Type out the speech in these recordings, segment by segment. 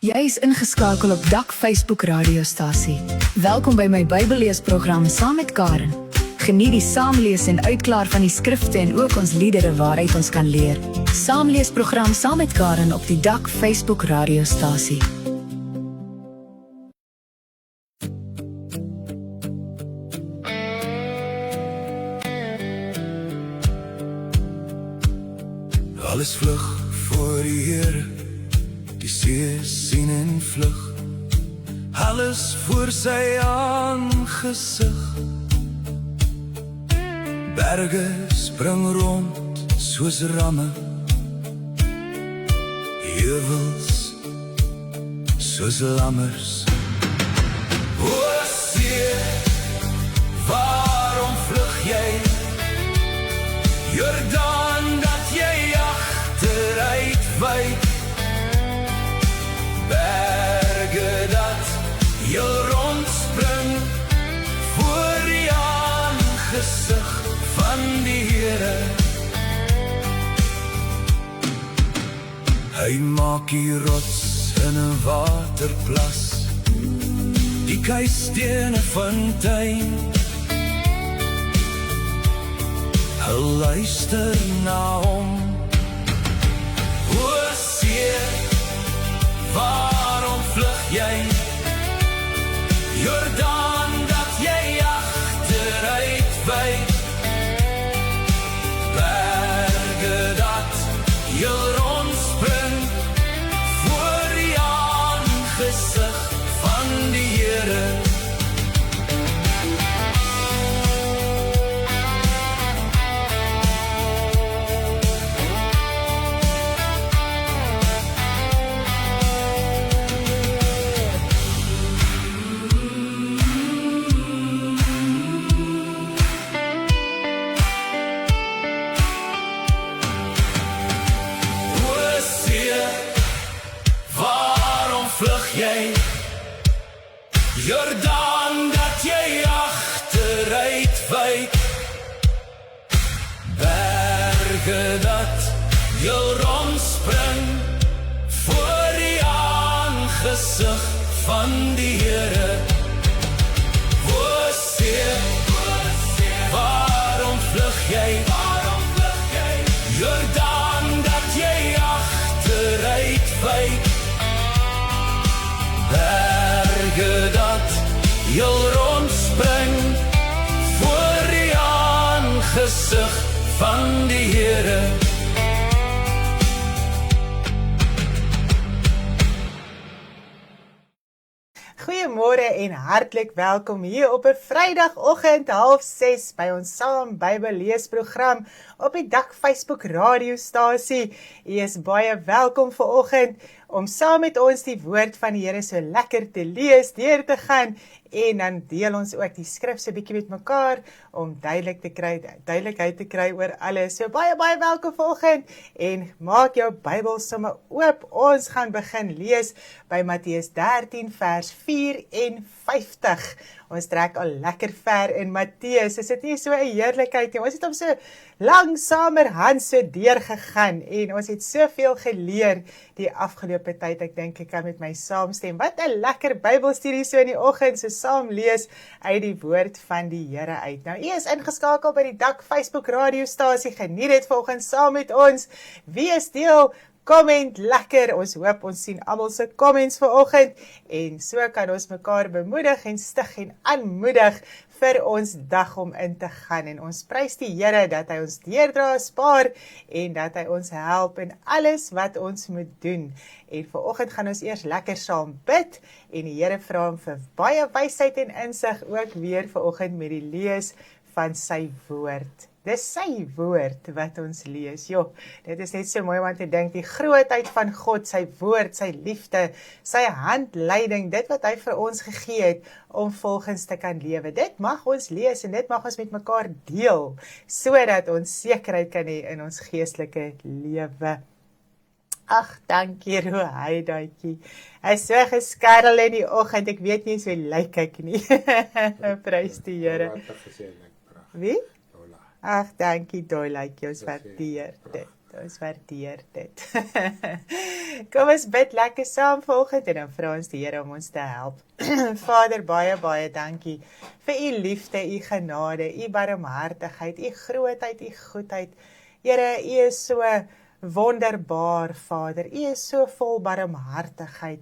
Jy is ingeskakel op Dak Facebook radiostasie. Welkom by my Bybelleesprogram saam met Karen. Geniet die saamlees en uitklaar van die skrifte en ook ons liedere waaruit ons kan leer. Saamleesprogram saam met Karen op die Dak Facebook radiostasie. Alles vlug voor die Here, die see sien en vlug. Alles voor sy aangesig. Berge spring rond soos ramme, heuwels soos lammers. O see, waarom vlug jy? Jordaan, dat jy achteruit wyk. Berge dat jou rondspring voor die aangesig van die Here. Hy maak die rots in 'n waterplas, die keisteen 'n fontein. Hy luister na hom. O see, waarom vlug jy? Jordaan, dat jy achteruit wyk. Berge dat jou rondspring voor die aangesig van die Here. Jordaan, dat jy achteruit wyk. Berge dat jou rondspring voor die aangesig van die Here. O see, waarom vlug jy? Jordaan, dat jy achteruit wyk. Berge dat jou rondspring voor die aangesig van die Here. Goeiemôre en hartlik welkom hier op 'n Vrydagoggend 5:30 by ons Saam Bybelleesprogram op die Dak Facebook radiostasie. U is baie welkom vanoggend om saam met ons die woord van die Here so lekker te lees, deur te gaan en dan deel ons ook die skrif so 'n bietjie met mekaar om duidelikheid te kry oor alles. So baie welkom vanoggend en maak jou Bybel sommer oop. Ons gaan begin lees by Matteus 13 vers 54. Ons trek al lekker ver in Matteus. Is dit nie so 'n heerlikheid nie? Ons het hom so langsamerhand so deurgegaan en ons het soveel geleer die afgelope tyd. Ek dink ek kan met my saamstem. Wat 'n lekker Bybelstudie so in die oggend, so saam lees uit die woord van die Here uit. Nou, u is ingeskakel by die Dak Facebook radiostasie. Geniet dit vanoggend saam met ons. Wees deel, comment lekker. Ons hoop ons sien almal se comments vanoggend en so kan ons mekaar bemoedig en stig en aanmoedig vir ons dag om in te gaan. En ons prys die Here dat hy ons deurdra, spaar en dat hy ons help in alles wat ons moet doen. En vanoggend gaan ons eers lekker saam bid en die Here vra hom vir baie wysheid en insig ook weer vanoggend met die lees van sy woord. Dis sy woord wat ons lees. Dit is net so mooi om te dink, die grootheid van God, sy woord, sy liefde, sy handleiding, dit wat hy vir ons gegee het om volgens te kan lewe. Dit mag ons lees en dit mag ons met mekaar deel, sodat ons sekerheid kan hê in ons geestelike lewe. Ag, dankie Rohaidaatjie. Hy is so geskarrel in die oggend, ek weet nie so lyk ek nie. Prys die Here. Wie? Ag, dankie Dolaatjie, ons waardeer dit. ons waardeer dit. Kom ons bid lekker saam vanoggend en dan vra ons die Here om ons te help. Vader, baie, baie dankie vir u liefde, u genade, u barmhartigheid, u grootheid, u goedheid. Here, u is so wonderbaar, Vader. U is so vol barmhartigheid.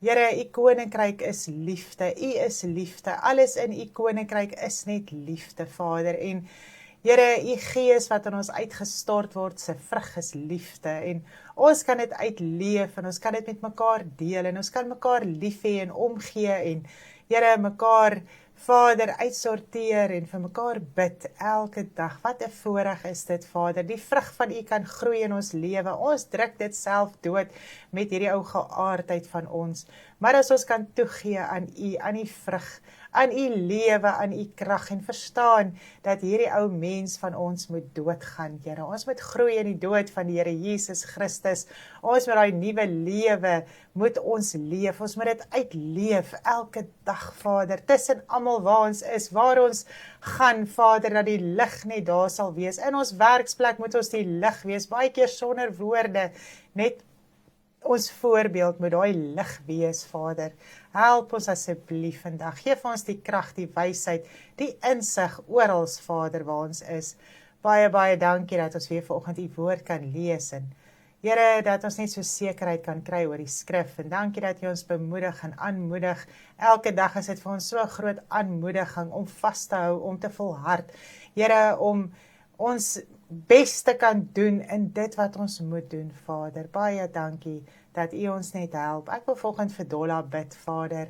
Here, u koninkryk is liefde. U is liefde. Alles in u koninkryk is net liefde, Vader. En Here, u gees wat in ons uitgestort word, se vrug is liefde. En ons kan dit uitleef en ons kan dit met mekaar deel en ons kan mekaar lief hê en omgee en Here, mekaar Vader, uitsorteer en vir mekaar bid elke dag. Wat 'n voorreg is dit, Vader. Die vrug van u kan groei in ons lewe. Ons druk dit self dood met hierdie ou geaardheid van ons. Maar as ons kan toegee aan u, aan die vrug, aan u lewe, aan u krag en verstaan dat hierdie ou mens van ons moet doodgaan, Here. Ons moet groei in die dood van die Here Jesus Christus. Ons moet daai nuwe lewe moet ons leef. Ons moet dit uitleef elke dag, Vader, tussen almal waar ons is, waar ons gaan, Vader, dat die lig net daar sal wees. In ons werksplek moet ons die lig wees, baie keer sonder woorde, net ons voorbeeld moet daai lig wees, Vader. Help ons asseblief vandag. Geef ons die krag, die wysheid, die insig oral, Vader, waar ons is. Baie, baie dankie dat ons weer vanoggend u woord kan lees en Here, dat ons net so sekerheid kan kry oor die skrif en dankie dat u ons bemoedig en aanmoedig. Elke dag is dit vir ons so groot aanmoediging om vas te hou, om te volhard. Here, om ons beste kan doen in dit wat ons moet doen, Vader. Baie dankie dat u ons net help. Ek wil volgende vir Dolla bid, Vader.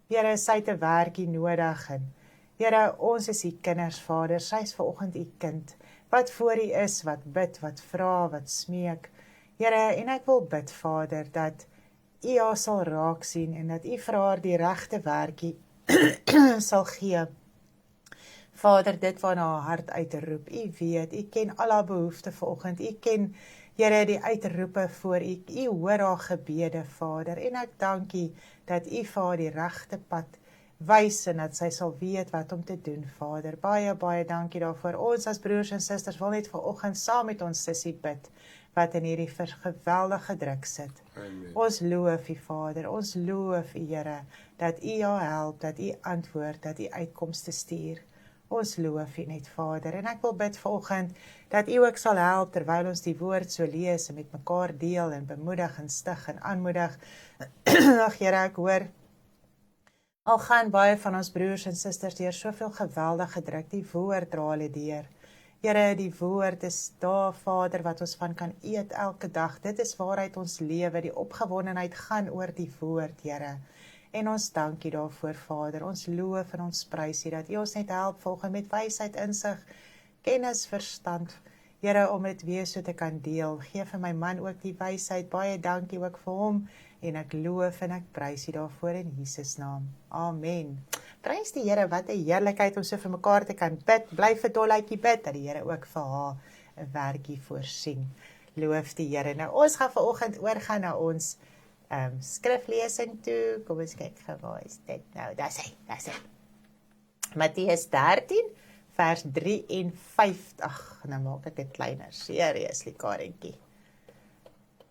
Here, sy het 'n werkie nodig en Here, ons is u kinders, Vader. Sy is vanoggend u kind. Wat voor u is, wat bid, wat vra, wat smeek. Here, en ek wil bid, Vader, dat u haar sal raak sien en dat u vir haar die regte werkie sal gee. Vader, dit waarna haar hart uitroep, u weet, u ken al haar behoeftes vanoggend, u ken, Here, die uitroepe voor u, u hoor haar gebede, Vader, en ek dank u dat u vir haar die regte pad wys en dat sy sal weet wat om te doen, Vader. Baie, baie dankie daarvoor. Ons as broers en susters wil net vanoggend saam met ons sussie bid, wat in hierdie geweldige druk sit. Amen. Ons loof u, Vader, ons loof u, Here, dat u haar help, dat u antwoord, dat u uitkomste stuur. Ons loof u net, Vader, en ek wil bid vanoggend, dat u ook sal help, terwyl ons die woord so lees, en met mekaar deel, en bemoedig, en stig, en aanmoedig. Ag, Here, ek hoor, al gaan baie van ons broers en susters deur soveel geweldige druk, die woord dra hulle deur. Here, die woord is daar, Vader, wat ons van kan eet elke dag. Dit is waaruit ons lewe, die opgewondenheid gaan oor die woord, Here. En ons dank u daarvoor, Vader. Ons loof en ons prys u, dat u ons net help volgens met wysheid, insig, kennis, verstand. Here, om dit weer so te kan deel. Geef vir my man ook die wysheid. Baie dankie ook vir hom. En ek loof en ek prys u daarvoor in Jesus naam. Amen. Prys die Here, wat 'n heerlikheid om so vir mekaar te kan bid. Bly vir Dolletjie bid, dat die Here ook vir haar 'n werkie voorsien. Loof die Here. Nou, ons gaan vanoggend oorgaan na ons skriflesing toe. Kom ons kyk gou, waar is dit nou? Daar is hy. Matteus 13, vers 53. Nou maak ek dit kleiner. Seriously, Karentjie.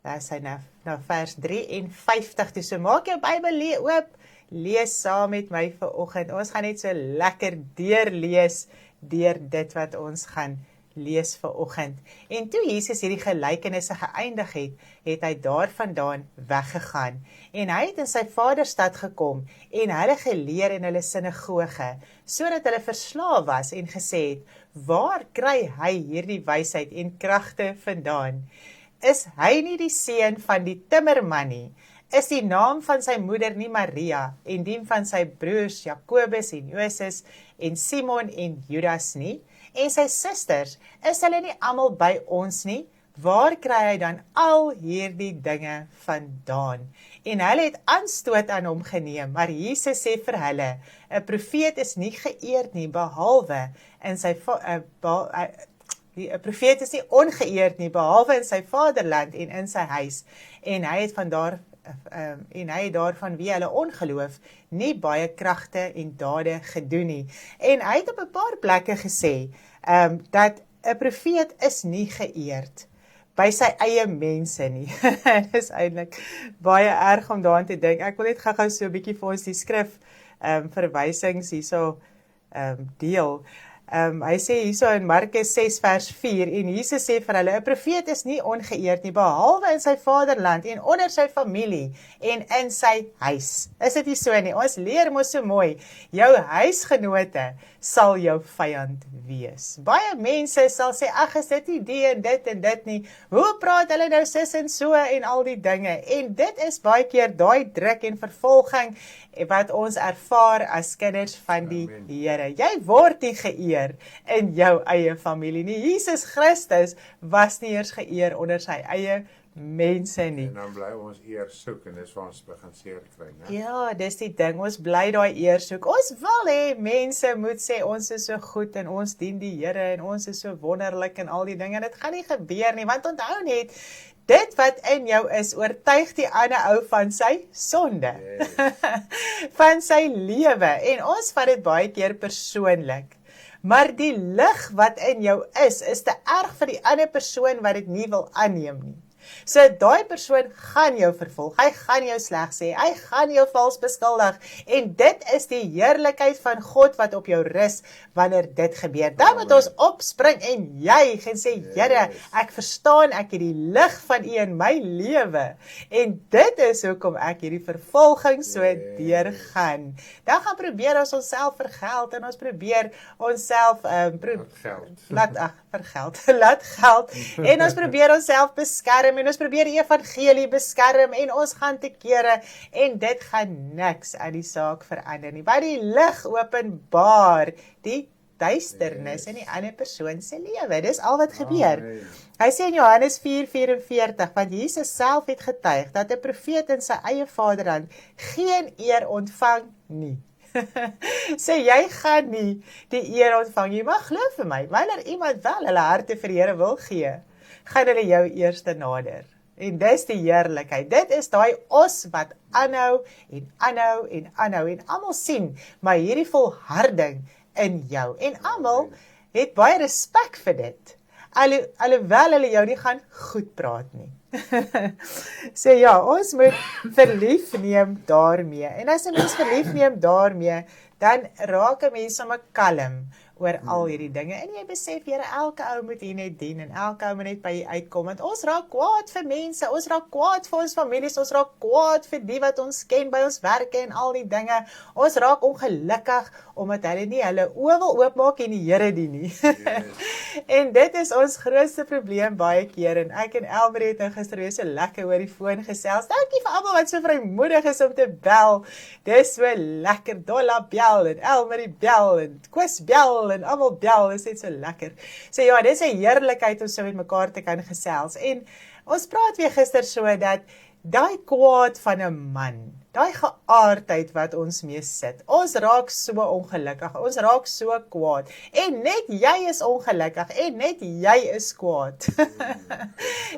Daar is hy nou vers 53. Dus so maak jou Bybel oop. Lees saam met my vanoggend. Ons gaan net so lekker deurlees deur dit wat ons gaan lees vanoggend. En toe Jesus hierdie gelykenisse geëindig het, het hy daarvandaan weggegaan. En hy het in sy vaderstad gekom en hulle geleer in hulle sinagoge, sodat hulle verslae was en gesê het, waar kry hy hierdie wysheid en kragte vandaan? Is hy nie die seun van die timmerman nie? Is die naam van sy moeder nie Maria en die van sy broers Jakobus en Joses en Simon en Judas nie? En sy susters, is hulle nie almal by ons nie? Waar kry hy dan al hierdie dinge vandaan? En hulle het aanstoot aan hom geneem, maar Jesus sê vir hulle, 'n profeet is nie geëerd nie, behalwe in sy 'n profeet is nie ongeëerd nie, behalwe in sy vaderland en in sy huis. En hy het daarvan wie hulle ongeloof nie baie kragte en dade gedoen nie. En hy het op 'n paar plekke gesê dat 'n profeet is nie geëerd, by sy eie mense nie. Dis eintlik baie erg om daaraan te dink. Ek wil net gou so 'n bietjie vir ons die skrif verwysings hierso deel. Hy sê hierso in Markus 6 vers 4 en Jesus sê vir hulle, 'n profeet is nie ongeëerd nie, behalwe in sy vaderland en onder sy familie en in sy huis. Is dit nie so nie? Ons leer mos so mooi, jou huisgenote sal jou vyand wees. Baie mense sal sê, ag, is dit nie die en dit nie, hoe praat hulle nou sis en so en al die dinge, en dit is baie keer daai druk en vervolging wat ons ervaar as kinders van die Here. Jy word nie geëer in jou eie familie nie. Jesus Christus was nie eers geëer onder sy eie mense nie. En dan bly ons eer soek en dis waar ons begin seer kry, né? Ja, dis die ding, ons bly daai eer soek. Ons wil hê mense moet sê ons is so goed en ons dien die Here en ons is so wonderlik en al die dinge. Dit gaan nie gebeur nie, want onthou net, dit wat in jou is, oortuig die ander ou van sy sonde. Yes. Van sy lewe. En ons vat dit baie keer persoonlik. Maar die lig wat in jou is te erg vir die ander persoon wat dit nie wil aanneem nie. So daai persoon gaan jou vervolg, hy gaan jou sleg sê, hy gaan jou vals beskuldig, en dit is die heerlikheid van God wat op jou rus wanneer dit gebeur. Dan moet ons opspring en juig en sê, Here, ek verstaan, ek het die lig van U in my lewe, en dit is hoekom ek hierdie vervolging so deurgaan. Dan gaan probeer ons onsself vergeld, en ons probeer onsself laat geld, en ons probeer onsself beskerm, en ons probeer die evangelie beskerm, en ons gaan te kere, en dit gaan niks aan die saak verander nie, want die lig openbaar die duisternis in die ander persoon se lewe. Dis al wat gebeur. Hy sê in Johannes 4:44, want Jesus self het getuig dat 'n profeet in sy eie vaderland geen eer ontvang nie. Sê jy gaan nie die eer ontvang, jy mag glo vir my, wanneer iemand wel hulle harte vir die Here wil gee, gaan hulle jou eerste nader. En dis die heerlikheid. Dit is daai os wat aanhou en aanhou en aanhou, en almal sien, maar hierdie volharding in jou. En almal het baie respek vir dit. Alhoewel hulle jou nie gaan goed praat nie. So ja, ons moet verlief neem daarmee. En as 'n mens verlief neem daarmee, dan raak 'n mens sommer kalm oor al hierdie dinge. En jy besef, Here, elke ou moet hier net dien, en elke ou moet net by U uitkom, want ons raak kwaad vir mense, ons raak kwaad vir ons families, ons raak kwaad vir die wat ons ken by ons werke en al die dinge. Ons raak ongelukkig, omdat hulle nie hulle oë wil oopmaak en die Here dien nie. Yes. En dit is ons grootste probleem baie keer, en ek en Elmer het nou gister weer so lekker oor die foon gesels. Dankie vir almal wat so vrymoedig is om te bel. Dis so lekker, Dolla bel, en Elmer bel, en Koos bel, en almal bel, is net so lekker. So ja, dis 'n heerlikheid om so met mekaar te kan gesels. En ons praat weer gister so dat daai kwaad van 'n man, daai geaardheid wat ons mee sit, ons raak so ongelukkig, ons raak so kwaad, en net jy is ongelukkig, en net jy is kwaad.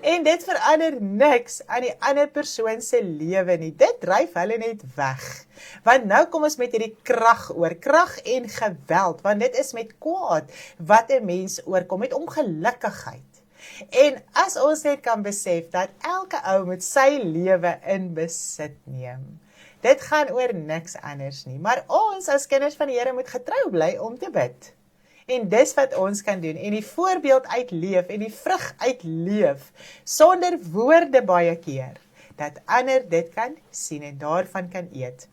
En dit verander niks aan die ander persoon se lewe nie, dit dryf hulle net weg. Want nou kom ons met hierdie krag oor, krag en geweld, want dit is met kwaad wat 'n mens oorkom, met ongelukkigheid. En as ons net kan besef dat elke ou moet sy lewe in besit neem, dit gaan oor niks anders nie, maar ons as kinders van die Here moet getrou bly om te bid. En dis wat ons kan doen, en die voorbeeld uitleef, en die vrug uitleef, sonder woorde baie keer, dat ander dit kan sien en daarvan kan eet.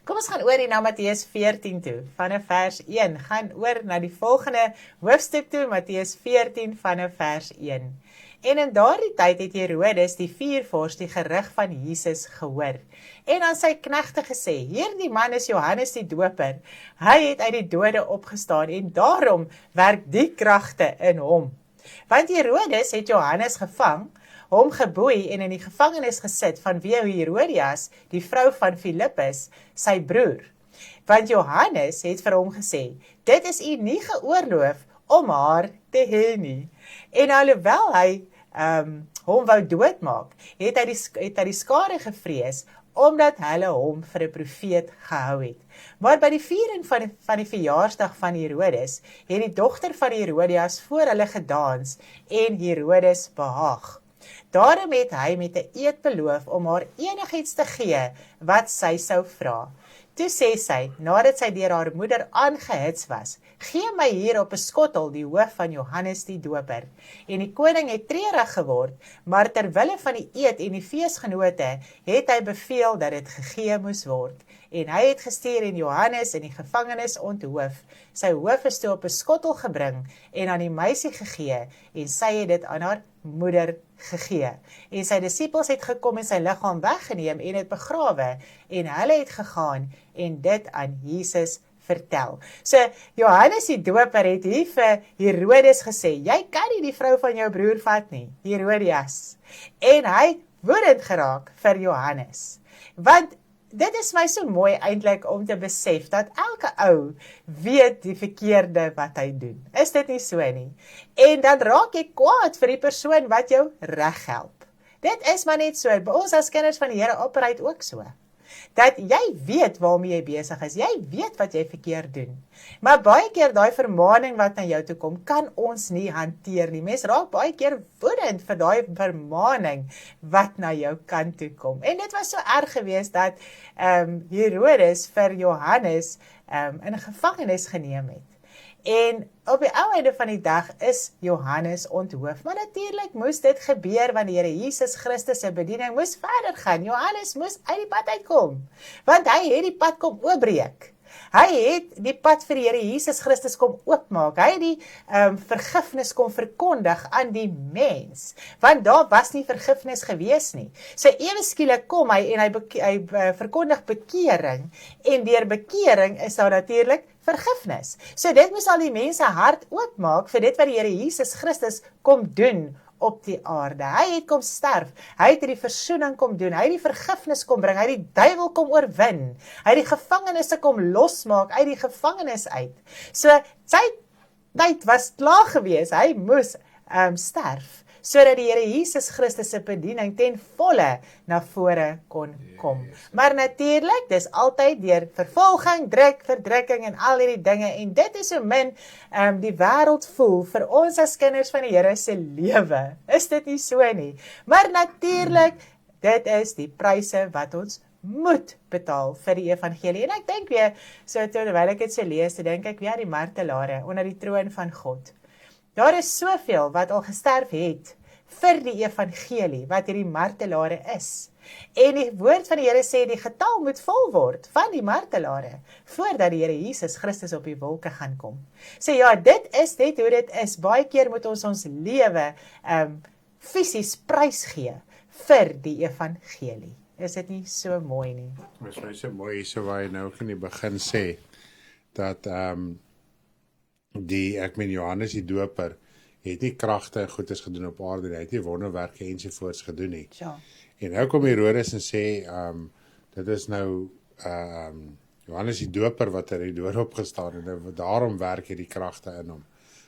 Kom ons gaan oor hier na Matteus 14 toe, vanaf vers 1, gaan oor na die volgende hoofstuk toe, Matteus 14 vanaf vers 1. En in daardie tyd het Herodes die viervors die gerig van Jesus gehoor, en aan sy knegte gesê, hierdie man is Johannes die Doper, hy het uit die dode opgestaan, en daarom werk die kragte in hom. Want Herodes het Johannes gevang, hom geboei en in die gevangenis gesit vanweë Herodias, die vrou van Filippus, sy broer. Want Johannes het vir hom gesê, dit is u nie geoorloof om haar te hê nie. En alhoewel hy hom wou doodmaak, het hy die skade gevrees, omdat hulle hom vir 'n profeet gehou het. Maar by die viering van die verjaarsdag van Herodes, het die dogter van Herodias voor hulle gedans en Herodes behaag. Daarom het hy met 'n eed beloof om haar enigiets te gee wat sy sou vra. Toe sê sy, nadat sy deur haar moeder aangehits was, gee my hier op 'n skottel die hoof van Johannes die Doper. En die koning het treurig geword, maar terwille van die eed en die feesgenote, het hy beveel dat dit gegee moes word. En hy het gestuur en Johannes in die gevangenis onthoof. Sy hoof is toe op 'n skottel gebring en aan die meisie gegee, en sy het dit aan haar moeder gegee. En sy disippels het gekom en sy liggaam weggeneem en het begrawe, en hulle het gegaan en dit aan Jesus vertel. So, Johannes die Doper het hier vir Herodes gesê, jy kan nie die vrou van jou broer vat nie, Herodias. En hy woedend geraak vir Johannes. Want dit is my so mooi eintlik om te besef dat elke ou weet die verkeerde wat hy doen. Is dit nie so nie? En dan raak jy kwaad vir die persoon wat jou reg help. Dit is maar net so. By ons as kinders van die Here operate ook so. Dat jy weet waarmee jy besig is. Jy weet wat jy verkeerd doen. Maar baie keer daai vermaaning wat na jou toe kom, kan ons nie hanteer nie. Mens raak baie keer woedend vir daai vermaaning wat na jou kant toe kom. En dit was so erg geweest dat Herodes vir Johannes in 'n gevangenis geneem het. En op die ou einde van die dag is Johannes onthoof. Maar natuurlik moes dit gebeur want die Here Jesus Christus se bediening moes verder gaan. Johannes moes uit die pad uitkom, want hy het die pad kom oopbreek. Hy het die pad vir die Here Jesus Christus kom oopmaak. Hy het die vergifnis kom verkondig aan die mens, want daar was nie vergifnis gewees nie. So ewe skielik kom hy en hy verkondig bekering, en deur bekering is daar natuurlik vergifnis. So dit moes al die mense hart oopmaak vir dit wat die Here Jesus Christus kom doen op die aarde. Hy het kom sterf, hy het die versoening kom doen, hy het die vergifnis kom bring, hy het die duiwel kom oorwin, hy het die gevangenisse kom losmaak uit die gevangenis uit. So sy tyd was klaar gewees, hy moes sterf, sodat die Here Jesus Christus se bediening ten volle na vore kon kom. Maar natuurlik, dis altyd deur vervolging, verdrukking en al hierdie dinge, en dit is hoe min die wêreld voel vir ons as kinders van die Here se lewe. Is dit nie so nie? Maar natuurlik, dit is die pryse wat ons moet betaal vir die evangelie. En ek dink weer, so terwyl ek dit so lees, dink ek weer aan die martelare onder die troon van God. Daar is soveel wat al gesterf het vir die evangelie, wat hierdie martelare is. En die woord van die Here sê, die getal moet vol word van die martelare, voordat die Here Jesus Christus op die wolke gaan kom. So ja, dit is net hoe dit is. Baie keer moet ons lewe fisies prysgee vir die evangelie. Is dit nie so mooi nie? Dit is my so mooi, so waar jy nou ook in die begin sê, dat Johannes die Doper het nie kragte en goedes gedoen op aarde, hy het nie wonderwerke ensovoorts gedoen nie. Ja. En nou kom Herodes en sê, dit is nou Johannes die Doper wat uit die dood opgestaan en daarom werk hy die kragte in hom.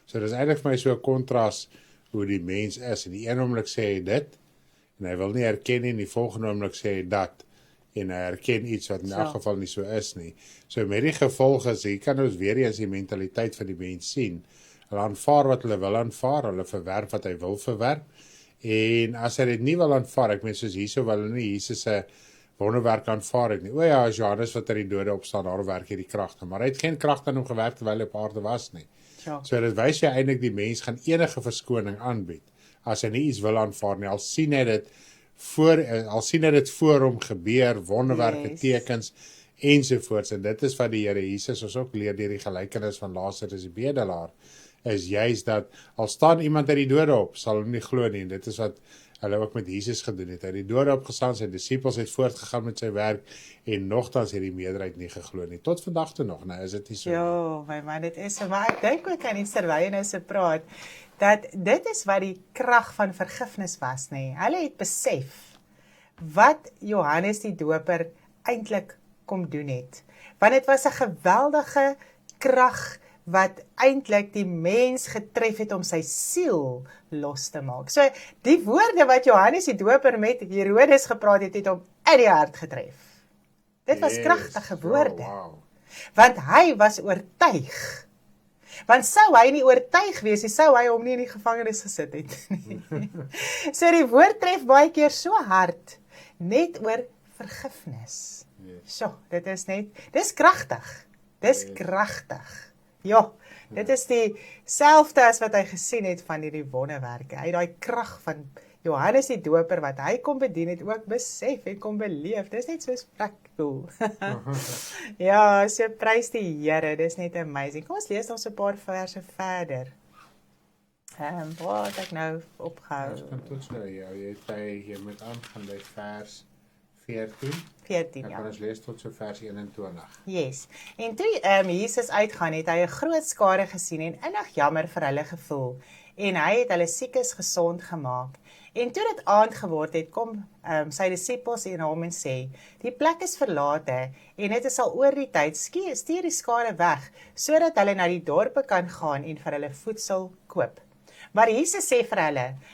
So dit is eintlik vir my so 'n kontras hoe die mens is. In die een oomblik sê hy dit, en hy wil nie erken nie, in die volgende oomblik sê hy dat, en hy erken iets wat in elk geval nie so is nie. So met die gevolg is, hier kan ons weer eens die mentaliteit van die mens sien. Hulle aanvaar wat hulle wil aanvaar, hulle verwerp wat hy wil verwerp, en as hy dit nie wil aanvaar, ek meen soos hierso wil hulle nie Jesus se wonderwerk aanvaar het nie. O ja, as Johannes wat uit die dode opstaan, daar werk hy die kragte, maar hy het geen kragte aan hom gewerk terwyl hy op aarde was nie. Ja. So dit wys jy eintlik die mens gaan enige verskoning aanbied, as hy nie iets wil aanvaar nie, al sien hy dit voor hom gebeur, wonderwerke, tekens, ensovoorts, en dit is wat die Here Jesus ons ook leer deur die gelykenis van Lazarus die bedelaar, is juist dat, al staan iemand uit die dode op, sal hulle nie glo nie, en dit is wat hulle ook met Jesus gedoen het, hy het die dode opgestaan, sy disippels het voortgegaan met sy werk, en nogtans het die meerderheid nie geglo nie, tot vandag toe nog, is dit nie so? Ja, my man, dit is so, maar ek dink ook aan die terwyl nou so praat, dat dit is wat die krag van vergifnis was, nie. Hulle het besef wat Johannes die Doper eintlik kom doen het, want dit was 'n geweldige krag wat eintlik die mens getref het om sy siel los te maak. So die woorde wat Johannes die Doper met Herodes gepraat het, het hom in die hart getref. Dit was kragtige woorde. Wow. Want hy was oortuig. Want sou hy nie oortuig wees nie, sou hy hom nie in die gevangenis gesit het nie. So die woord tref baie keer so hard, net oor vergifnis. So, dis kragtig. Dis kragtig. Ja, dit is dieselfde as wat hy gesien het van hierdie wonderwerke. Hy het daai krag van Johannes die Doper wat hy kon bedien het ook besef en kon beleef. Dis net so cool. Ja, so prys die Here, dis net amazing. Kom ons lees ons 'n paar verse verder. Wat het ek nou opgehou? Ons kan tot so, jy moet aangaan by vers 14. 14, Dan ja. kan ons lees tot so vers 21. Yes. En toe Jesus uitgaan, het hy 'n groot skare gesien en innig jammer vir hulle gevoel. En hy het hulle siekes gesond gemaak. En toe dit aand geword het, kom sy disippels en hom en sê, die plek is verlate en dit is al oor die tyd, stuur die skare weg, sodat hulle na die dorpe kan gaan en vir hulle voedsel koop. Maar Jesus sê vir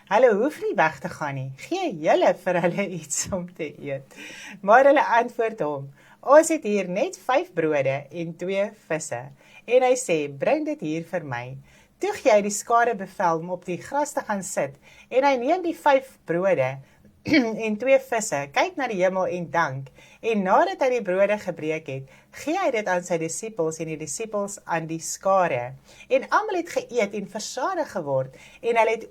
hulle hoef nie weg te gaan nie, gee julle vir hulle iets om te eet. Maar hulle antwoord hom, ons het hier net 5 brode en 2 visse. En hy sê, bring dit hier vir my. Toe gee hy die skare bevel om op die gras te gaan sit, en hy neem die 5 brode en 2 visse, kyk na die hemel en dank, en nadat hy die brode gebreek het, gee hy dit aan sy disippels en die disippels aan die skare. En almal het geëet en versadig geword, en hulle het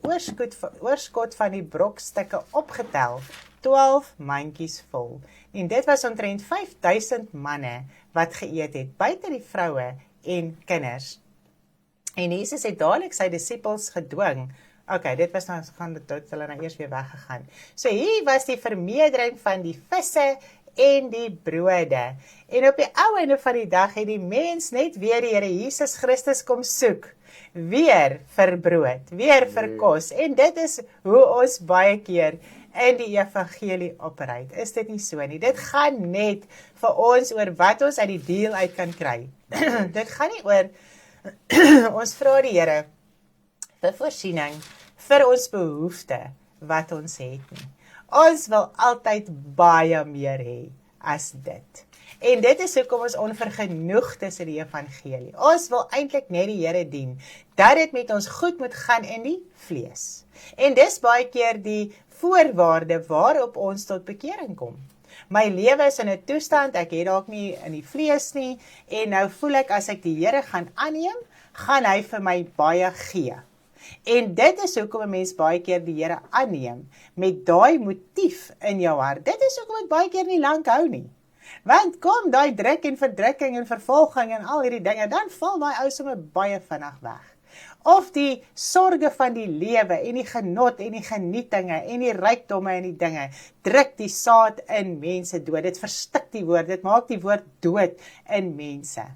oorskot van die brokstukke opgetel, 12 mandjies vol. En dit was omtrent 5000 manne wat geëet het, buite die vroue en kinders. En Jesus het dadelik sy disippels gedwing. Dit was nou gaan tot hulle nou eers weer weggegaan. So hier was die vermeerdering van die visse en die brode. En op die ou einde van die dag het die mens net weer die Here Jesus Christus kom soek. Weer vir brood, weer vir kos. En dit is hoe ons baie keer in die evangelie operate. Is dit nie so nie? Dit gaan net vir ons oor wat ons uit die deal uit kan kry. Dit gaan nie oor ons vra die Here vir voorsiening vir ons behoefte wat ons het nie. Ons wil altyd baie meer hê as dit. En dit is hoekom ons onvergenoegd is in die evangelie. Ons wil eintlik net die Here dien, dat dit met ons goed moet gaan in die vlees. En dis baie keer die voorwaarde waarop ons tot bekering kom. My lewe is in 'n toestand, ek het dalk nie in die vlees nie, en nou voel ek as ek die Here gaan aanneem, gaan hy vir my baie gee. En dit is hoekom 'n mens baie keer die Here aanneem, met daai motief in jou hart. Dit is hoekom ek baie keer nie lank hou nie. Want kom daai druk en verdrukking en vervolging en al hierdie dinge, dan val daai ou sommer baie vinnig weg. Of die sorge van die lewe en die genot en die genietinge en die rykdomme en die dinge, druk die saad in mense dood. Dit verstik die woord, dit maak die woord dood in mense.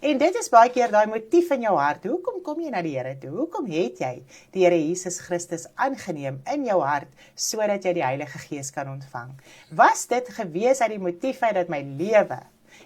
En dit is baie keer daai motief in jou hart. Hoekom kom jy na die Here toe? Hoekom het jy die Here Jesus Christus aangeneem in jou hart, sodat jy die Heilige Gees kan ontvang? Was dit gewees uit die motief uit dat my lewe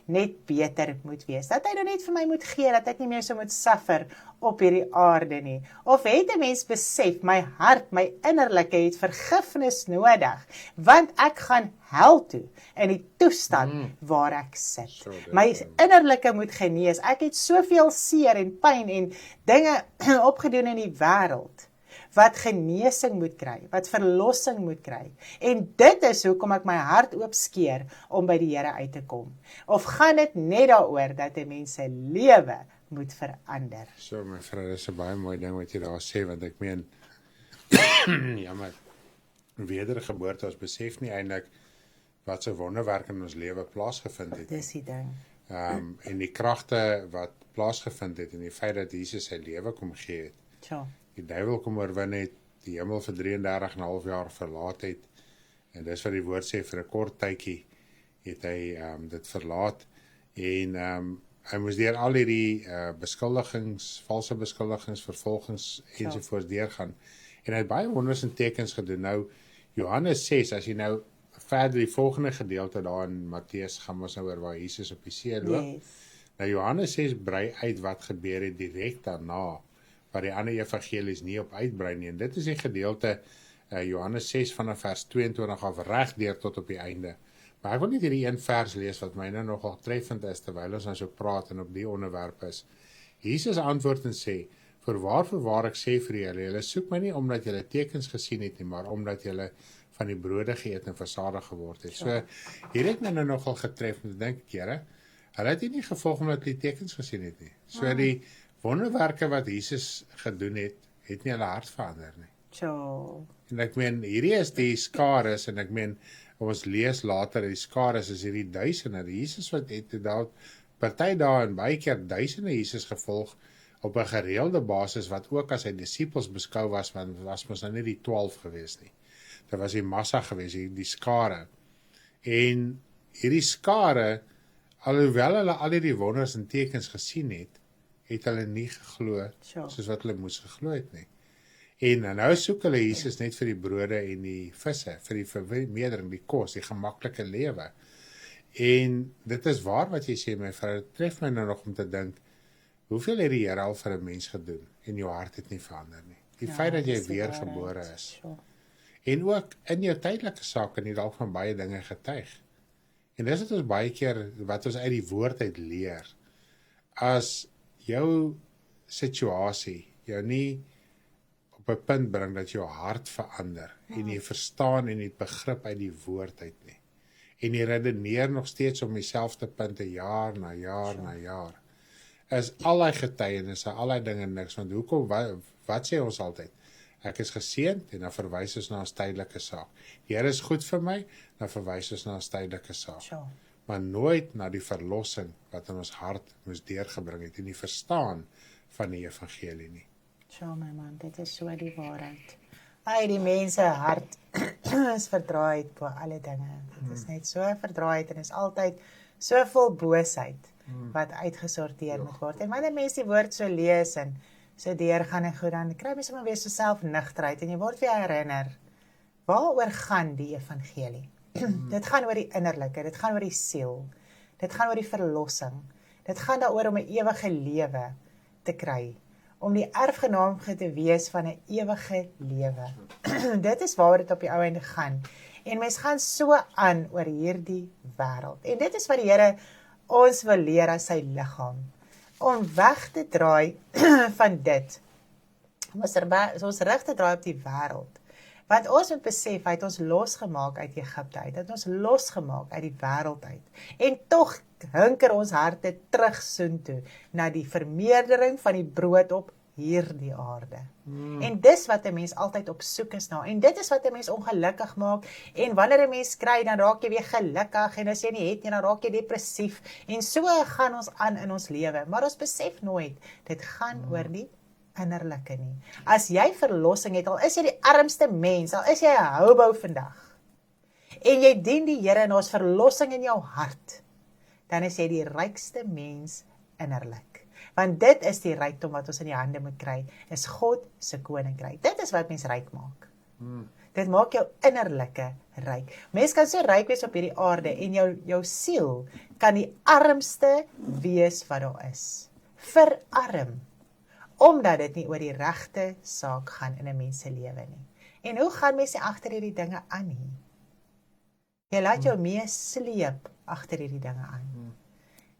net beter moet wees? Dat hy nou net vir my moet gee, dat ek nie meer so moet suffer op hierdie aarde nie? Of het 'n mens besef, my hart, my innerlike het vergifnis nodig, want ek gaan hel toe in die toestand waar ek sit. My innerlike moet genees. Ek het soveel seer en pyn en dinge opgedoen in die wêreld wat genesing moet kry, wat verlossing moet kry. En dit is hoekom ek my hart oopskeer om by die Here uit te kom. Of gaan dit net daaroor dat 'n mens se lewe moet verander? So mevrou, dis 'n baie mooi ding wat jy daar sê, want ek meen jammer, wedergeboorte, ons besef nie eintlik wat so wonderwerk in ons lewe plaasgevind het. Dis die ding. En die kragte wat plaasgevind het en die feit dat Jesus sy lewe kom gee het. Tja. Die duiwel kom oorwin het, die hemel vir 33,5 jaar verlaat het, en dis wat die woord sê, vir 'n kort tydjie het hy dit verlaat, en hy moes deur al hierdie beskuldigings, valse beskuldigings, vervolgings ensovoorts deurgaan, en hy het baie wonders en tekens gedoen. Nou, Johannes 6, as jy nou verder die volgende gedeelte daar in Matteus gaan ons nou oor waar Jesus op die see loop. Yes. Nou Johannes 6 brei uit wat gebeur het direk daarna, waar die ander evangelies nie op uitbrei nie. En dit is die gedeelte Johannes 6 vanaf vers 22 af reg deur tot op die einde. Maar ek wil net hierdie een vers lees wat my nou nogal treffend is terwyl ons nou so praat en op die onderwerp is. Jesus antwoord en sê: Voorwaar ek sê vir julle soek my nie omdat julle tekens gesien het nie, maar omdat julle van die brode geëet en versadig geword het. So hier het my nou nogal getref en dink ek, Here, hulle het nie gevolg omdat hulle die tekens gesien het nie. So die wonderwerke wat Jesus gedoen het, het nie hulle hart verander nie. En ek meen, hierdie is die skares, en ek meen, ons lees later, die skares is hierdie duisende. Jesus wat het daar, party daar en baie keer duisende Jesus gevolg, op 'n gereelde basis, wat ook as hy disippels beskou was, want was mos nou nie die 12 gewees nie. Dit was die massa gewees, die skare. En hierdie skare, alhoewel hulle al die wonders en tekens gesien het, het hulle nie geglo, soos wat hulle moes geglo het nie. En nou soek hulle Jesus net vir die brode en die visse, vir die vermeerdering, die kos, die gemaklike lewe. En dit is waar wat jy sê, my vrou, dit tref my nou nog om te dink, hoeveel het die Here al vir 'n mens gedoen, en jou hart het nie verander nie. Die feit dat jy weergebore is. En ook in jou tydelike saak kan jy dalk van baie dinge getuig. En dis wat ons baie keer, wat ons uit die woord uit leer. As jou situasie jou nie op 'n punt bring dat jou hart verander, en jy verstaan en jy begrip uit die woord uit nie. En jy redeneer nog steeds om dieselfde punte jaar na jaar na jaar. Is al die getuienisse, al die dinge niks, want hoekom, wat sê ons altyd? Ek is geseënd, en dan verwys ons na 'n tydelike saak. Die Here is goed vir my, dan verwys ons na 'n tydelike saak. Maar nooit na die verlossing wat in ons hart moes deurgebring het, en die verstaan van die evangelie nie. My man, dit is so die waarheid. Die mense hart is verdraaid bo alle dinge. Dit is net so verdraaid, en is altyd so vol boosheid, wat uitgesorteer moet word. En wanneer mense die woord so lees, en so deurgaan en goed, dan kry mense maar weer so selfnigterheid, en jy word weer herinner, waaroor gaan die evangelie? Dit gaan oor die innerlike, dit gaan oor die siel, dit gaan oor die verlossing, dit gaan daaroor om 'n ewige lewe te kry, om die erfgenaamge te wees van 'n ewige lewe. Dit is waar dit op die ou einde gaan. En mens gaan so aan oor hierdie wêreld. En dit is wat die Here ons wil leer as sy liggaam, om weg te draai van dit, om ons rug te draai op die wêreld. Want ons moet besef, hy het ons losgemaak uit Egipte uit, hy het ons losgemaak uit die wêreld uit. En tog hinker ons harte terug soontoe, na die vermeerdering van die brood op hierdie aarde. En dis wat 'n mens altyd op soek is na, en dit is wat 'n mens ongelukkig maak, en wanneer 'n mens kry, dan raak jy weer gelukkig, en as jy nie het nie, dan raak jy depressief, en so gaan ons aan in ons lewe, maar ons besef nooit, dit gaan oor die innerlike nie. As jy verlossing het, al is jy die armste mens, al is jy 'n houbou vandag, en jy dien die Here, en ons verlossing in jou hart, dan is jy die rykste mens innerlik. Want dit is die rykdom wat ons in die hande moet kry, is God se koninkryk. Dit is wat mens ryk maak. Dit maak jou innerlike ryk. Mens kan so ryk wees op hierdie aarde, en jou siel kan die armste wees wat daar is. Verarm. Omdat dit nie oor die regte saak gaan in 'n mens se lewe nie. En hoe gaan mense agter hierdie dinge aan nie? Jy laat jou mee sleep agter hierdie dinge aan.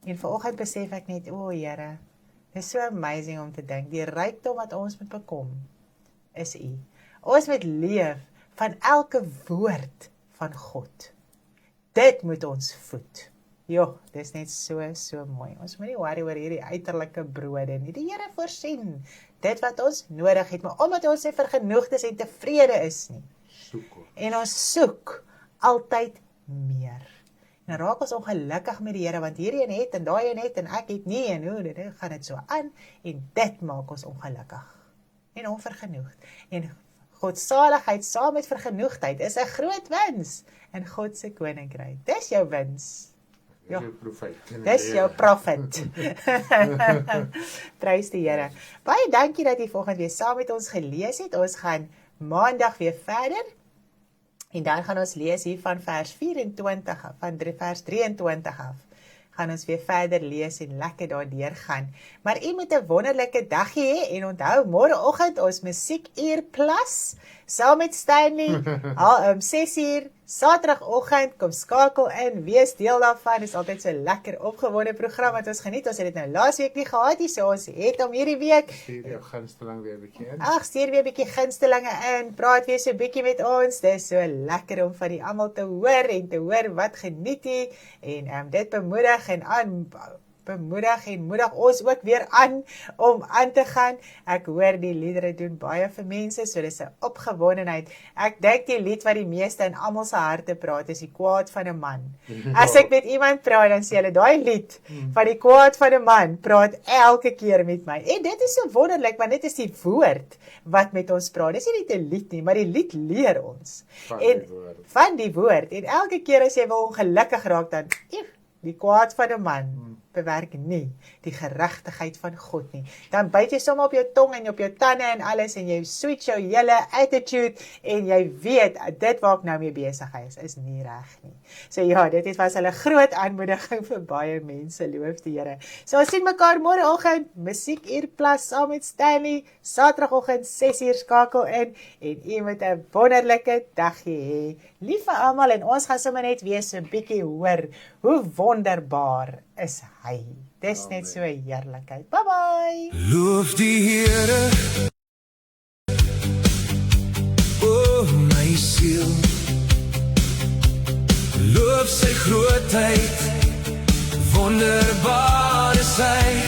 En vanoggend besef ek net, Here, dit is so amazing om te dink, die rykdom wat ons moet bekom, is U. Ons moet leef van elke woord van God. Dit moet ons voed. Dit is net so mooi. Ons moet nie worry oor hierdie uiterlike brode nie. Die Here voorsien dit wat ons nodig het, maar omdat ons nie vergenoegd en tevrede is nie. En ons soek altyd meer. En dan raak ons ongelukkig met die Here, want hierdie een het, en daai een het, en ek het nie, en hoe, dit gaan dit so aan, en dit maak ons ongelukkig, en onvergenoegd. En Godsaligheid saam met vergenoegdheid is 'n groot wins in God se koninkryk. Dis jou wins. Dis jou profit. Prys die Here. Baie dankie dat jy vanoggend weer saam met ons gelees het. Ons gaan maandag weer verder. En dan gaan ons lees hier van vers 24 af, van vers 23 af. Gaan ons weer verder lees en lekker daardeur gaan. Maar u moet 'n wonderlike dagie hê en onthou môreoggend ons musiekuur plus saam met Stanley 6 uur Saterdagoggend, kom skakel in, wees deel daarvan, is altyd so lekker opgewonde program wat ons geniet, ons het dit nou laas week nie gehad nie, so ons het om hierdie week, Stuur jou gunsteling weer 'n bietjie in. stuur weer 'n bietjie gunstelinge in, praat weer so 'n bietjie met ons, dit is so lekker om van die almal te hoor, en te hoor wat geniet jy, en dit bemoedig en moedig ons ook weer aan, om aan te gaan. Ek hoor die liedere doen baie vir mense, so dis 'n opgewondenheid. Ek dink die lied wat die meeste in almal se harte praat, is die kwaad van 'n man. As ek met iemand praat, dan sê hulle, daai lied van die kwaad van 'n man, praat elke keer met my. En dit is so wonderlik, want dit is die woord wat met ons praat. Dis nie net 'n lied nie, maar die lied leer ons. Van die woord. En elke keer as jy wil ongelukkig raak, dan, die kwaad van 'n man bewerk nie die geregtigheid van God nie. Dan byt jy sommer op jou tong en op jou tande en alles, en jy switch jou hele attitude, en jy weet, dit waar ek nou mee besig is nie reg nie. So ja, dit was hulle groot aanmoediging vir baie mense, loof die Here. So ons sien mekaar môreoggend, Musiekuur Plus saam met Stanley, Saterdagoggend 6uur skakel in, en u moet 'n wonderlike dag hê. Lief vir almal, en ons gaan sommer net weer so 'n bietjie hoor hoe wonderbaar is hy. Dis net so 'n heerlikheid. Bye bye. Loof die Here, o my siel. Loof sy grootheid, wonderbaar is hy.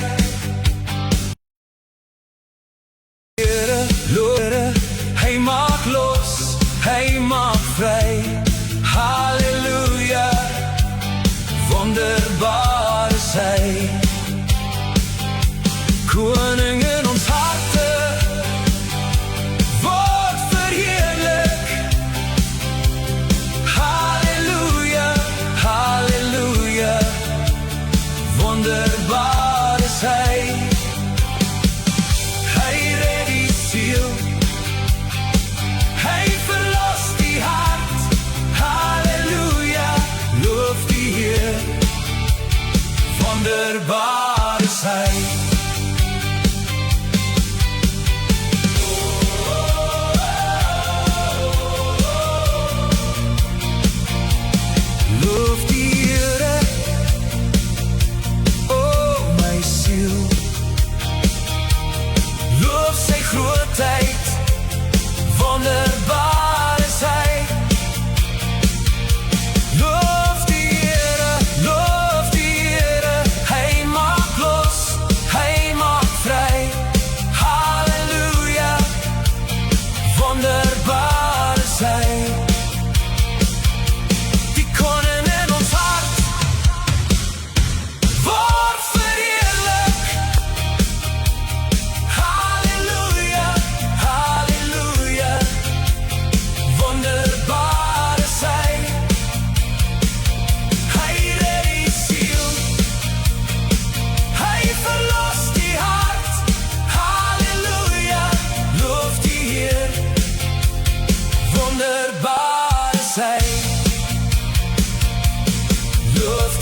Here, loof, hy maak los, hy maak vry. Halleluja, wonderbaar is hy. Koning in ons harte, word verheerlik. Halleluja, halleluja, wonderbaar is hy. Hy red die siel, hy verlos die hart. Halleluja, loof die Heer, wonderbaar is hy. Wonderbaar is hy. Loof die Here, hy maak los, hy maak vry. Halleluja, wonderbaar is hy. Die koning in ons hart, word verheerlik. Halleluja, halleluja, wonderbaar is hy. Hy red die siel, hy verlos die hart. Halleluja, loof die Heer, wonderbaar is hy. Loof